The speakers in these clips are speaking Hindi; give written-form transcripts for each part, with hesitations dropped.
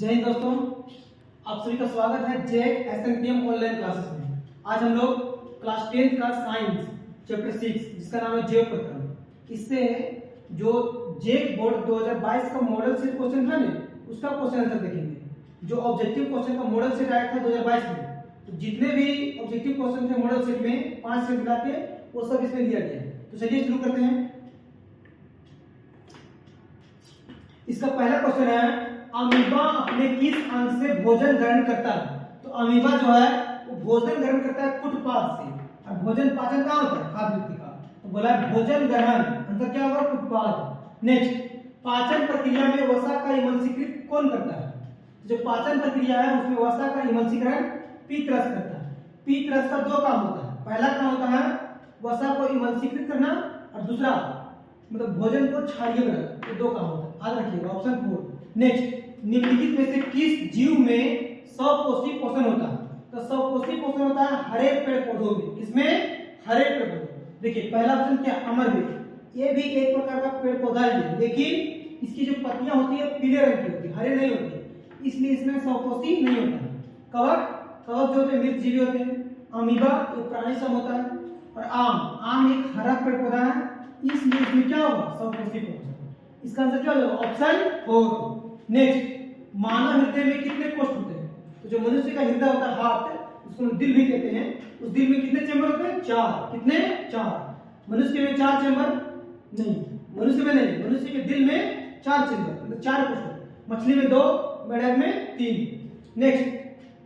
जय हिंद दोस्तों, आप सभी का स्वागत है जेक एसएनपीएम ऑनलाइन क्लासेस में। आज हम लोग क्लास 10th का साइंस चैप्टर 6 जिसका नाम है जैव प्रक्रम, इससे जो जेक बोर्ड 2022 का मॉडल सेट क्वेश्चन था ना, उसका क्वेश्चन आंसर देखेंगे। जो ऑब्जेक्टिव क्वेश्चन का मॉडल सेट आया था 2022 में, तो जितने भी ऑब्जेक्टिव क्वेश्चन थे मॉडल सेट में 5 से मिला के वो सब इसमें दिया गया है। तो चलिए शुरू करते हैं। इसका पहला क्वेश्चन है, अमीबा अपने किस अंग से भोजन ग्रहण करता है? तो अमीबा जो है वो भोजन ग्रहण करता है कुटपाद से, और भोजन पाचन कहाँ होता है? खाद्य व्यक्ति का। तो बोला भोजन ग्रहण, आंसर क्या होगा? कुटपाद। नेक्स्ट, पाचन प्रक्रिया में वसा का इमल्सीकृत कौन करता है? जो पाचन प्रक्रिया है उसमें वसा का इमल्सीकरण पीतरस करता है। पीतरस का दो काम होता है, पहला काम होता है वसा को इमल्सीकृत करना, और दूसरा मतलब भोजन को क्षारीय बनाना। तो दो काम होता है, याद रखिएगा। ऑप्शन 4। नेक्स्ट, निम्नलिखित में से किस जीव में स्वपोषी पोषण होता है? तो स्वपोषी पोषण होता है हरे पेड़ पौधों में। किसमें? हरे पेड़ पौधे। देखिए पहला ऑप्शन क्या? अमरवेल। ये भी एक प्रकार का पेड़ पौधा है, लेकिन इसकी जो पत्तियां होती है पीले रंग की होती है, हरे नहीं होती, इसलिए इसमें स्वपोषी नहीं होता है। कवक, कवक जो होते हैं मृतजीवी होते हैं। अमीबा एक प्राणी सम होता है, और आम एक हरा पेड़ पौधा है, इसलिए इसमें क्या होगा? स्वपोषी पोषण। इसका आंसर क्या होगा? ऑप्शन 4। नेक्स्ट, मानव हृदय में कितने कोष्ठ होते हैं? तो जो मनुष्य का हृदय होता है हार्ट, उसको हम दिल भी कहते हैं, उस दिल में कितने चैम्बर होते हैं? 4। कितने? 4। मनुष्य में 4 चैम्बर नहीं, मनुष्य में नहीं, मनुष्य के दिल में 4 चैम्बर, मतलब 4 कोष्ठ। मछली में 2, मेढक में 3। नेक्स्ट,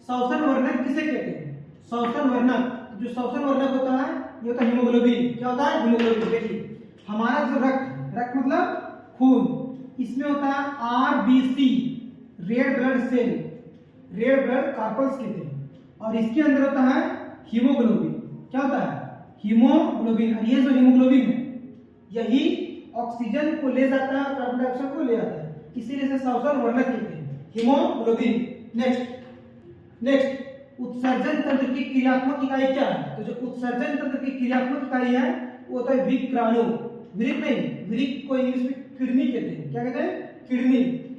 श्वसन वर्णक किसे कहते हैं? श्वसन वर्णक, जो श्वसन वर्णक होता है ये होता है हीमोग्लोबिन। क्या होता है? हीमोग्लोबिन। देखिए हमारा जो रक्त मतलब खून, इसमें होता है RBC, red blood cell, red blood corpuscles कहते हैं, और इसके अंदर होता है हीमोग्लोबिन। क्या होता है? हीमोग्लोबिन। और ये जो हीमोग्लोबिन है यही ऑक्सीजन को ले जाता है, कार्बन डाइऑक्साइड को ले आता है, इसीलिए इसे श्वसन वर्णक कहते हैं, हीमोग्लोबिन। नेक्स्ट, उत्सर्जन तंत्र की क्रियात्मक इकाई क्या है? तो जो उत्सर्जन तंत्र की क्रियात्मक इकाई है वो होता है विक्राणु। वृक्क नहीं, वृक्क को इंग्लिश में किडनी कहते हैं। क्या कहते हैं? किडनी।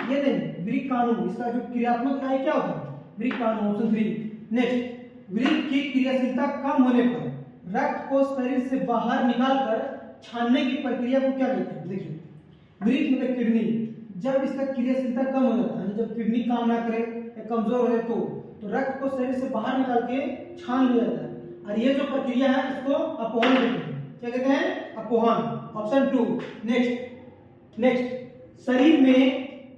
ये नहीं, वृक्काणु। इसका जो क्रियात्मक इकाई क्या होता है? वृक्काणु। ऑप्शन 3। नेक्स्ट, वृक्क की क्रियाशीलता कम होने पर रक्त को शरीर से बाहर निकालकर छानने की प्रक्रिया को क्या कहते हैं? देखिए वृक्क मतलब किडनी, जब इसका क्रियाशीलता कम हो जाता है, जब किडनी काम ना करे या कमजोर हो जाए तो रक्त को शरीर से बाहर निकाल के छान लिया जाता है, और ये जो प्रक्रिया है इसको अपोहन कहते हैं। क्या कहते हैं? अपोहन। ऑप्शन 2। नेक्स्ट, शरीर में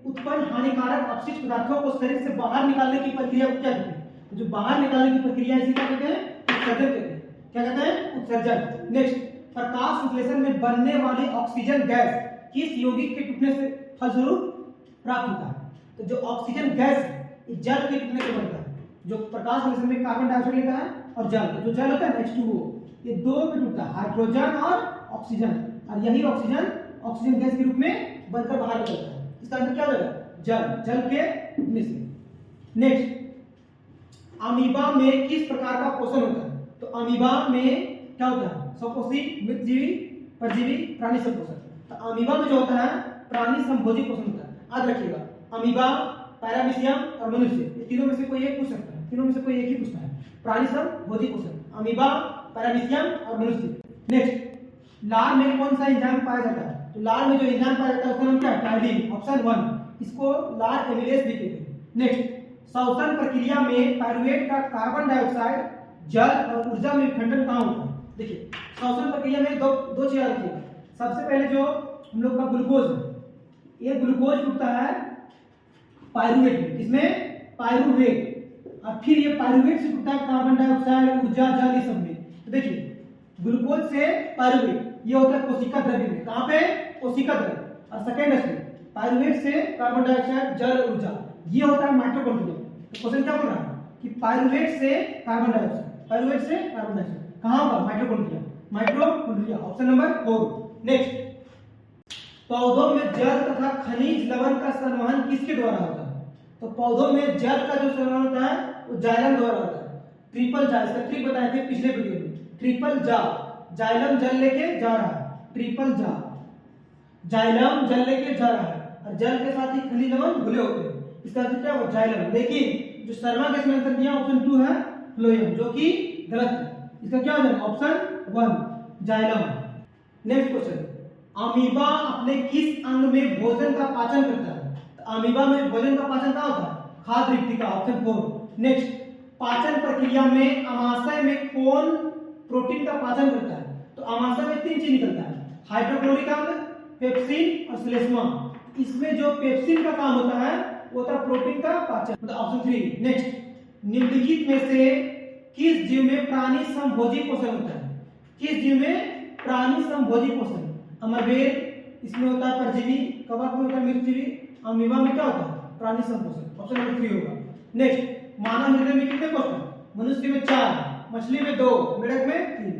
उत्पन्न हानिकारक अपशिष्ट पदार्थों को शरीर से बाहर निकालने की प्रक्रिया को क्या कहते हैं? जो बाहर निकालने की प्रक्रिया इसी क्या कहते हैं? उत्सर्जन कहते हैं। क्या कहते हैं? उत्सर्जन। नेक्स्ट, प्रकाश संश्लेषण में बनने वाली ऑक्सीजन गैस किस यौगिक के टूटने से फलस्वरूप प्राप्त होता है? तो जो ऑक्सीजन गैस है जल के टूटने से बनता है। जो प्रकाश संश्लेषण में कार्बन डाइऑक्साइड लेता है और जल, जो जल होता है H2O, ये दो में टूटता है, हाइड्रोजन और ऑक्सीजन, और यही ऑक्सीजन गैस के रूप में बनकर बाहर निकलता है। इसका आंसर क्या होगा? जल के टूटने से। नेक्स्ट, अमीबा में किस प्रकार का पोषण होता है? तो अमीबा में क्या होता है? स्वपोषी, मृतजीवी, परजीवी, प्राणी संपोषक। तो अमीबा में जो होता है प्राणी संभोजी पोषण होता है। याद रखिएगा, अमीबा, पैरामीशियम और मनुष्य, ये तीनों में से कोई एक पूछ सकता है, तीनों में से कोई एक ही पूछता है। प्राणी संभोजी पोषण, अमीबा, पैरामीशियम और मनुष्य। नेक्स्ट, लार में कौन सा एंजाइम पाया जाता है? तो लार में जो एंजाइम पाया जाता है उसका नाम क्या है? टाइलिन। ऑप्शन 1। इसको लार एमिलेज भी कहते हैं। नेक्स्ट, श्वसन प्रक्रिया में पायरुवेट का कार्बन डाइऑक्साइड, जल और ऊर्जा में विखंडन कहाँ होता है? देखिए श्वसन प्रक्रिया में दो चीजें रखिएगा। सबसे पहले जो हम लोग का ग्लूकोज है, ये ग्लूकोज टूटता है पायरुवेट में। इसमें पायरुवेट, और फिर ये पायरुवेट से टूटता है कार्बन डाइऑक्साइड, ऊर्जा, जल, इस सब में। तो देखिए ग्लूकोज से पायरुवेट ये होता है कोशिका द्रव्य में। कहां पे? कोशिका द्रव्य। और सेकेंड स्टेप पायरुवेट से कार्बन डाइऑक्साइड, जल, ऊर्जा, ये होता है माइटोकॉन्ड्रिया। तो क्वेश्चन क्या बोल रहा है कि पायरुवेट से कार्बन डाइऑक्साइड, पायरुवेट से कार्बन डाइऑक्साइड कहां होगा? Mitochondria. Mitochondria. Option number 4। Next, पौधों में जल तथा खनिज लवण का संवहन किसके द्वारा होता है? तो पौधों में जल का जो संवहन होता है वो जाइलम द्वारा होता है। ट्रिपल जा, इसका ट्रिक बताए थे पिछले वीडियो में। ट्रिपल जा, जाइलम जल लेके जा रहा है, ट्रिपल जा, जाइलम जल लेके जा रहा है, और जल के साथ ही खनिज लवण घुले होते हैं, इसका आंसर क्या होगा जाइलम। लेकिन जो शर्मा गैस में आंसर दिया ऑप्शन 2 है फ्लोएम, जो कि गलत है। इसका क्या हो जाएगा option 1 xylem. Next question, amoeba अपने किस अंग में भोजन का पाचन करता है? तो अमीबा में भोजन का पाचन कहाँ होता है? खाद्य रिक्तिका, ऑप्शन 4। नेक्स्ट, पाचन प्रक्रिया में अमाशय में कौन प्रोटीन का पाचन करता है? तो अमाशय में 3 चीज निकलता है, हाइड्रोक्लोरिक अम्ल, पेप्सिन और श्लेष्मा। इसमें जो पेप्सिन का काम होता है वो होता है प्रोटीन का पाचन, मतलब ऑप्शन 3। नेक्स्ट, निम्नलिखित में से किस जीव में प्राणी समभोजी पोषण होता है? किस जीव में प्राणी समभोजी पोषण? अमरबेल इसमें होता है परजीवी, कवक में होता है मृतजीवी, अमीबा में क्या होता है प्राणी समपोषण, ऑप्शन नंबर 3 होगा। नेक्स्ट, मानव हृदय में कितने कोशिका? मनुष्य में 4, मछली में 2, मेढक में 3।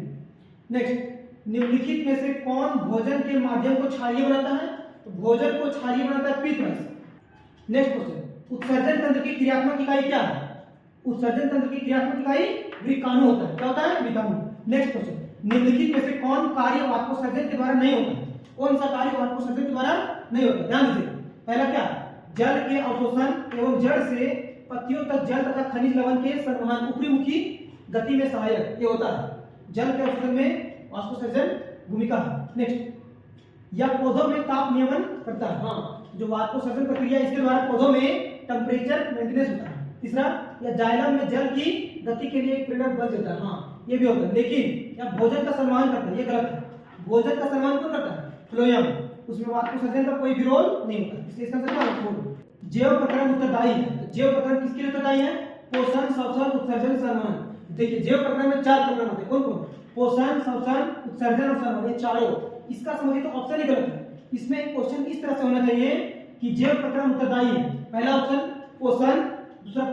नेक्स्ट, निम्नलिखित में से कौन भोजन के माध्यम को क्षारीय बनाता है? तो भोजन को क्षारीय बनाता है पीतरस। नेक्स्ट क्वेश्चन, उत्सर्जन तंत्र की क्रियात्मक इकाई क्या है? उत्सर्जन तंत्र की क्रियात्मक इकाई विकाणु होता है। क्या होता है? विकाणु। नेक्स्ट क्वेश्चन, निम्नलिखित में से कौन कार्य वाष्पोत्सर्जन के द्वारा नहीं होता है? कौन सा कार्य वाष्पोत्सर्जन के द्वारा नहीं होता? ध्यान दीजिए, पहला क्या, जल के अवशोषण एवं जड़ से पत्तियों तक जल तथा खनिज लवण के संवहन ऊपरीमुखी गति में सहायक ये होता है। जल के अवशोषण में वाष्पोत्सर्जन भूमिका है। नेक्स्ट, यह पौधों में ताप नियमन करता है। हाँ, जो वाष्पोत्सर्जन प्रक्रिया इसके द्वारा पौधों में टेम्परेचर मेंटेनेंस होता है। तीसरा, यह जाइलम में जल की गति के लिए एक प्रेरक बल देता है। हाँ, ये भी होता है। लेकिन यह भोजन का संवहन करता है, ये गलत है। भोजन का संवहन कौन करता है? फ्लोएम। उसमें वाष्पोत्सर्जन का कोई भी रोल नहीं होता, इसलिए इसका आंसर क्या होगा? जैव प्रकरण उत्तरदायी है। तो जैव प्रकरण किसके लिए उत्तरदायी है? पोषण, श्वसन, उत्सर्जन, संवहन। देखिए, जैव प्रकरण में 4 प्रकरण होते हैं। कौन कौन? पोषण, श्वसन, उत्सर्जन और संवहन, ये चारों। इसका समझिए तो ऑप्शन ही गलत है। इसमें एक क्वेश्चन इस तरह से होना चाहिए कि जैव प्रकरण उत्तरदायी है। पहला ऑप्शन पोषण, दूसरा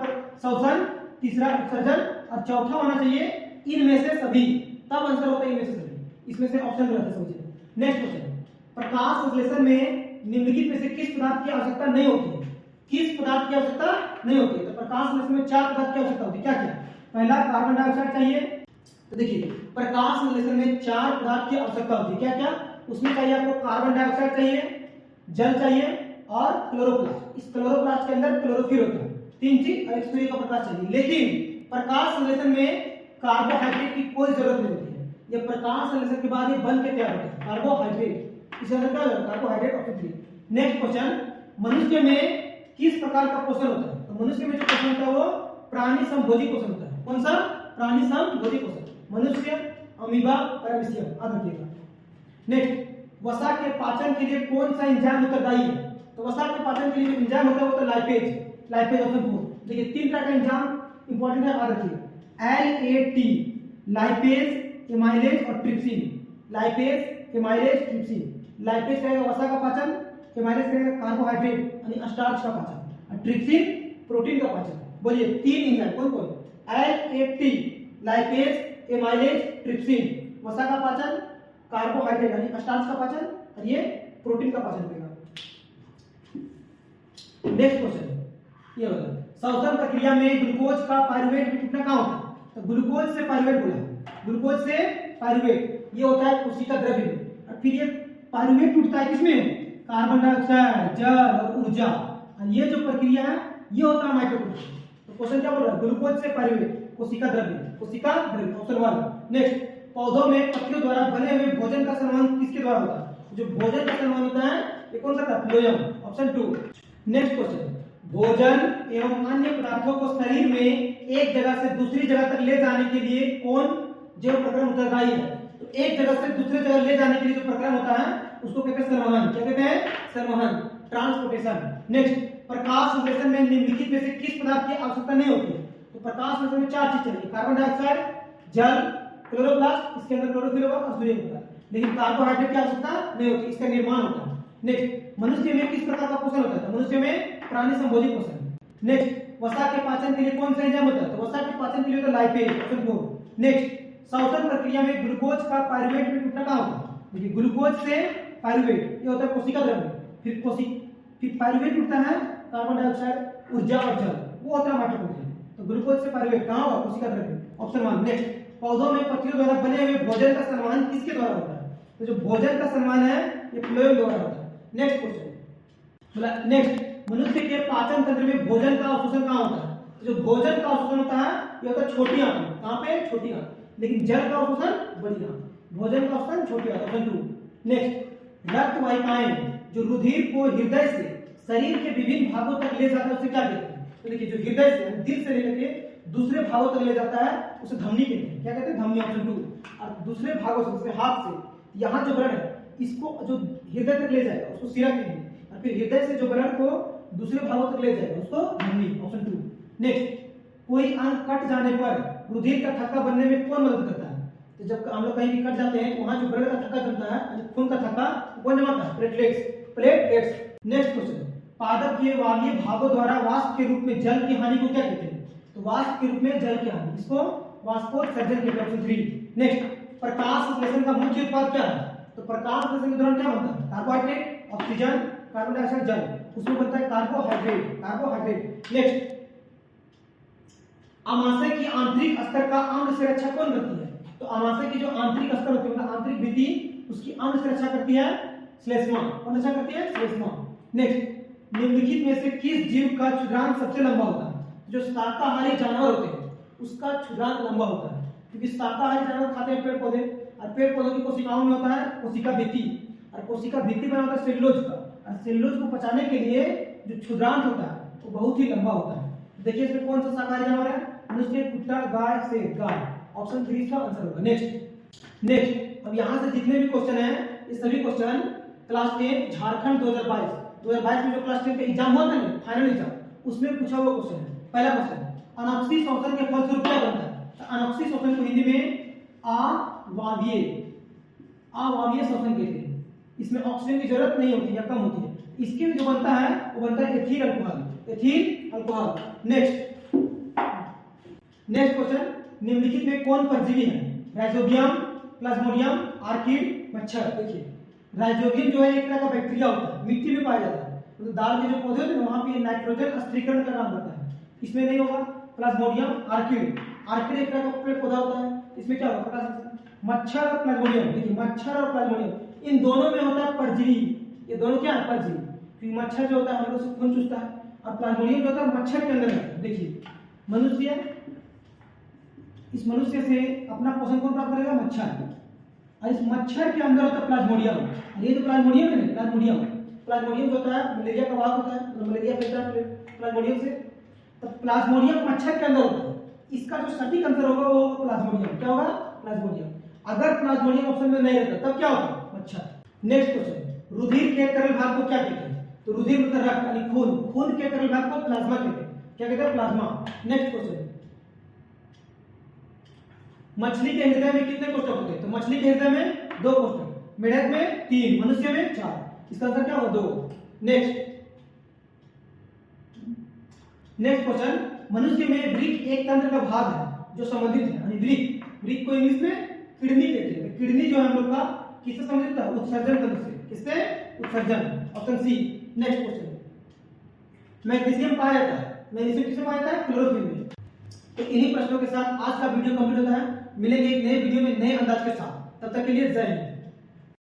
श्वसन, तीसरा उत्सर्जन और चौथा होना चाहिए इनमें से सभी, तब आंसर होता है इनमें से सभी। इसमें से ऑप्शन गलत है, समझिए। नेक्स्ट क्वेश्चन, प्रकाश संश्लेषण में निम्नलिखित में से किस पदार्थ की आवश्यकता नहीं होती है? किस पदार्थ की आवश्यकता नहीं होती है? तो प्रकाश संश्लेषण में 4 पदार्थ की आवश्यकता होती है। क्या क्या? पहला कार्बन डाइऑक्साइड चाहिए। तो देखिए, प्रकाश संश्लेषण में 4 पदार्थ की आवश्यकता होती है। क्या क्या? उसमें चाहिए आपको कार्बन डाइऑक्साइड चाहिए, जल चाहिए और क्लोरोप्लास्ट। इस क्लोरोप्लास्ट के अंदर क्लोरोफिल होता है। 3 चीज और एक सूर्य का प्रकाश चाहिए। लेकिन प्रकाश संश्लेषण में कार्बोहाइड्रेट की कोई जरूरत नहीं होती है। ये प्रकाश संश्लेषण के बाद ये बन के तैयार होता है कार्बोहाइड्रेट। इसका मतलब क्या होगा? Carbohydrate, option 3। नेक्स्ट क्वेश्चन, मनुष्य में किस प्रकार का पोषण होता है? तो मनुष्य में जो पोषण होता है वो प्राणी समभोजी पोषण होता है। कौन सा? प्राणी समभोजी पोषण। मनुष्य, अमीबा, पैरामीशियम, याद रखिएगा। नेक्स्ट, वसा के पाचन के लिए कौन सा एंजाइम उत्तरदायी है? तो वसा के पाचन के लिए जो एंजाइम होता है वो तो लाइपेज, लाइपेज ऑप्शन 4। देखिए, 3 तरह का एंजाइम इंपॉर्टेंट है, याद रखिए। LAT, लाइपेज, एमाइलेज और trypsin. Lipase, amylase, trypsin. Lipase कहेगा वसा का पाचन, एमाइलेज कहेगा कार्बोहाइड्रेट यानी स्टार्च का पाचन, और ट्रिप्सिन प्रोटीन का पाचन। बोलिए 3 एंजाइम कौन कौन? LAT, lipase, amylase, trypsin. वसा का पाचन, कार्बोहाइड्रेट यानी स्टार्च का पाचन, और ये प्रोटीन का पाचन करेगा। नेक्स्ट क्वेश्चन ये होता है, श्वसन प्रक्रिया में ग्लूकोज का पाइरुवेट भी टूटना कहाँ होता है? तो ग्लूकोज से पाइरुवेट बोला, ग्लूकोज से पाइरुवेट ये होता है कोशिका द्रव्य में। और फिर ये पाइरुवेट टूटता है किसमें? कार्बन डाइऑक्साइड, जल और ऊर्जा। और ये जो प्रक्रिया है ये होता है माइटोकॉन्ड्रिया। तो क्वेश्चन क्या बोल रहा है? ग्लूकोज से पाइरुवेट, कोशिका द्रव्य, कोशिका द्रव्य, ऑप्शन 1। नेक्स्ट, पौधों में पत्तियों द्वारा बने हुए भोजन का संवहन किसके द्वारा होता है? जो भोजन का संवहन होता है ये कौन सा था? Phloem, option 2। नेक्स्ट क्वेश्चन, भोजन एवं अन्य पदार्थों को शरीर में एक जगह से दूसरी जगह तक ले जाने के लिए कौन जैव प्रकरण उत्तरदायी है? तो एक जगह से दूसरी जगह ले जाने के लिए जो प्रकरण होता है उसको कहते हैं संवहन। क्या कहते हैं? संवहन, ट्रांसपोर्टेशन। नेक्स्ट, प्रकाश संश्लेषण में निम्नलिखित में से किस पदार्थ की आवश्यकता नहीं होती? तो प्रकाश संश्लेषण में 4 चीज चाहिए, कार्बन डाइऑक्साइड, जल, क्लोरोप्लास्ट, इसके अंदर क्लोरोफिल होगा और सूर्य होता है। लेकिन कार्बोहाइड्रेट की आवश्यकता नहीं होती, इसका निर्माण होता है। नेक्स्ट, मनुष्य में किस प्रकार का पोषण होता है? तो मनुष्य में प्राणी संभोजी पोषण। नेक्स्ट, वसा के पाचन के लिए कौन सा एंजाइम होता है? तो वसा के पाचन के लिए तो लाइपेज, ऑप्शन 4। नेक्स्ट, श्वसन प्रक्रिया में ग्लूकोज का पाइरुवेट में टूटना कहाँ होता है? देखिए, ग्लूकोज से पाइरुवेट ये होता है कोशिका द्रव्य, फिर पाइरुवेट टूटता है कार्बन डाइऑक्साइड, ऊर्जा और जल, वो होता है माइटोकॉन्ड्रिया। तो ग्लूकोज से पाइरुवेट कहाँ होगा? कोशिका द्रव्य, ऑप्शन 1। नेक्स्ट, पौधों में पत्तियों द्वारा बने हुए भोजन का संवहन किसके द्वारा होता है? तो जो भोजन का संवहन है ये फ्लोएम द्वारा होता है। नेक्स्ट क्वेश्चन बोला, नेक्स्ट, मनुष्य के पाचन तंत्र में भोजन का अवशोषण कहाँ होता है? तो जो भोजन का अवशोषण होता है ये होता है छोटी आंत में। कहाँ पे? छोटी आंत। लेकिन जल का अवशोषण बड़ी आंत। भोजन का अवशोषण छोटी आंत। ऑप्शन 2। नेक्स्ट, रक्त वाहिकाएं जो रुधिर को हृदय से शरीर के विभिन्न भागों तक ले जाता है उसे क्या कहते हैं? तो देखिए, जो हृदय से दिल से लेकर के दूसरे भागों तक ले जाता है उसे धमनी कहते हैं। क्या कहते हैं? धमनी। ऑप्शन 2। और दूसरे भागों से, जैसे हाथ से यहाँ जो ब्लड है इसको जो हृदय तक ले जाएगा उसको सिरा कहेंगे, और फिर हृदय से जो ब्लड को दूसरे भागों तक ले जाएगा उसको धमनी। ऑप्शन 2। नेक्स्ट, कोई अंग कट जाने पर रुधिर का थक्का बनने में कौन मदद करता है? तो जब हम लोग कहीं भी कट जाते हैं तो वहां जो ब्लड का थक्का जमता है, खून का थक्का, कौन जमाता है? प्लेटलेट्स। नेक्स्ट क्वेश्चन, पादप के वायवीय भागों द्वारा वाष्प के रूप में जल की हानि को क्या कहते हैं? तो वाष्प के रूप में जल की हानि, इसको वाष्पोत्सर्जन कहते हैं। ऑप्शन 3। नेक्स्ट, प्रकाश संश्लेषण का मुख्य उत्पाद क्या है? तो प्रकाश संश्लेषण के दौरान क्या बनता है? कार्बोहाइड्रेट, ऑक्सीजन, कार्बन डाइऑक्साइड, जल। उसमें बनता है कार्बोहाइड्रेट। नेक्स्ट, आमाशय की आंतरिक स्तर का अंग से रक्षा कौन करती है? तो आमाशय की जो आंतरिक स्तर होती है मतलब आंतरिक भित्ति, उसकी अंग से रक्षा करती है श्लेष्मा। कौन रक्षा करती है? श्लेष्मा। नेक्स्ट, निम्नलिखित में से किस जीव का क्षुद्रांत सबसे लंबा होता है? जो शाकाहारी जानवर होते हैं उसका क्षुद्रांत लंबा होता है, क्योंकि शाकाहारी जानवर खाते हैं पेड़ पौधे, और पेड़ पौधों की कोशिकाओं में होता है कोशिका भित्ति, और कोशिका भित्ति बना होता है सेलुलोज का, और सेलुलोज को पचाने के लिए जो क्षुद्रांत होता है वो बहुत ही लंबा होता है। देखिए इसमें कौन सा शाकाहारी जानवर है? मनुष्य, कुत्ता, गाय, शेर। गाय। ऑप्शन 3 इसका आंसर होगा। नेक्स्ट, अब यहाँ से जितने भी क्वेश्चन हैं ये सभी क्वेश्चन क्लास 10 झारखंड 2022 में जो क्लास 10 का एग्जाम हुआ था ना, फाइनल एग्जाम, उसमें पूछा हुआ क्वेश्चन है। पहला क्वेश्चन, अनॉक्सी शोषण के फलस्वरूप क्या बनता है? तो अनॉक्सी शोषण को हिंदी में अवायवीय शोषण कहते हैं। इसमें ऑक्सीजन की जरूरत नहीं होती या कम होती है। इसके जो बनता है वो बनता है एथिल अल्कोहल। नेक्स्ट क्वेश्चन, निम्नलिखित में कौन परजीवी है? राइजोबियम, प्लाज्मोडियम, आर्किड, मच्छर। देखिए, राइजोबियम जो है एक तरह का बैक्टीरिया होता है, मिट्टी में पाया जाता है, तो दाल के जो पौधे होते हैं वहां पे नाइट्रोजन स्थिरीकरण का काम करता है, इसमें नहीं होगा। प्लाज्मोडियम, आर्किड एक तरह का पेड़ पौधा होता है, इसमें क्या होगा? मच्छर और प्लाज्मोडियम। देखिए, मच्छर और प्लाज्मोडियम इन दोनों में होता है परजीवी। ये दोनों क्या है? परजीवी। क्योंकि मच्छर जो होता है हम लोग से खून चूसता है, और प्लाज्मोडियम जो होता है मच्छर के अंदर रहता है। देखिए, मनुष्य, इस मनुष्य से अपना पोषण कौन प्राप्त करेगा? मच्छर। और इस मच्छर के अंदर होता है प्लाज्मोडियम, और ये जो प्लाज्मोडियम है ना, प्लाज्मोडियम जो होता है मलेरिया का वाहक होता है, मलेरिया फैलता है प्लाज्मोडियम से। तो प्लाज्मोडियम मच्छर के अंदर होता है, इसका जो सटीक आंसर होगा वो प्लाज्मोडियम। क्या होगा? प्लाज्मोडियम। अगर प्लाज्मोडियम ऑप्शन में नहीं रहता तब क्या होगा? मच्छर। नेक्स्ट क्वेश्चन, रुधिर के तरल भाग को क्या कहते हैं? तो रुधिर मतलब रक्त यानी खून के तरल भाग को प्लाज्मा कहते हैं। क्या कहते हैं? प्लाज्मा। नेक्स्ट क्वेश्चन, मछली के हृदय में कितने कोष्ठक होते हैं? तो मछली के हृदय में 2 कोष्ठक, मेढक में 3, मनुष्य में 4। इसका आंसर क्या होगा? 2। नेक्स्ट क्वेश्चन, मनुष्य में वृक्क एक तंत्र का भाग है जो संबंधित है, यानी वृक्क को इंग्लिश में किडनी कहते हैं। किडनी जो है हम लोग का किससे संबंधित है? उत्सर्जन तंत्र से। किससे? उत्सर्जन। Option C. Next question, magnesium पाया जाता है, मैग्नीशियम किसमें पाया जाता है? क्लोरोफिल में। तो इन्हीं प्रश्नों के साथ आज का वीडियो कंप्लीट होता है। मिलेंगे एक नए वीडियो में नए अंदाज के साथ, तब तक के लिए जय हिंद।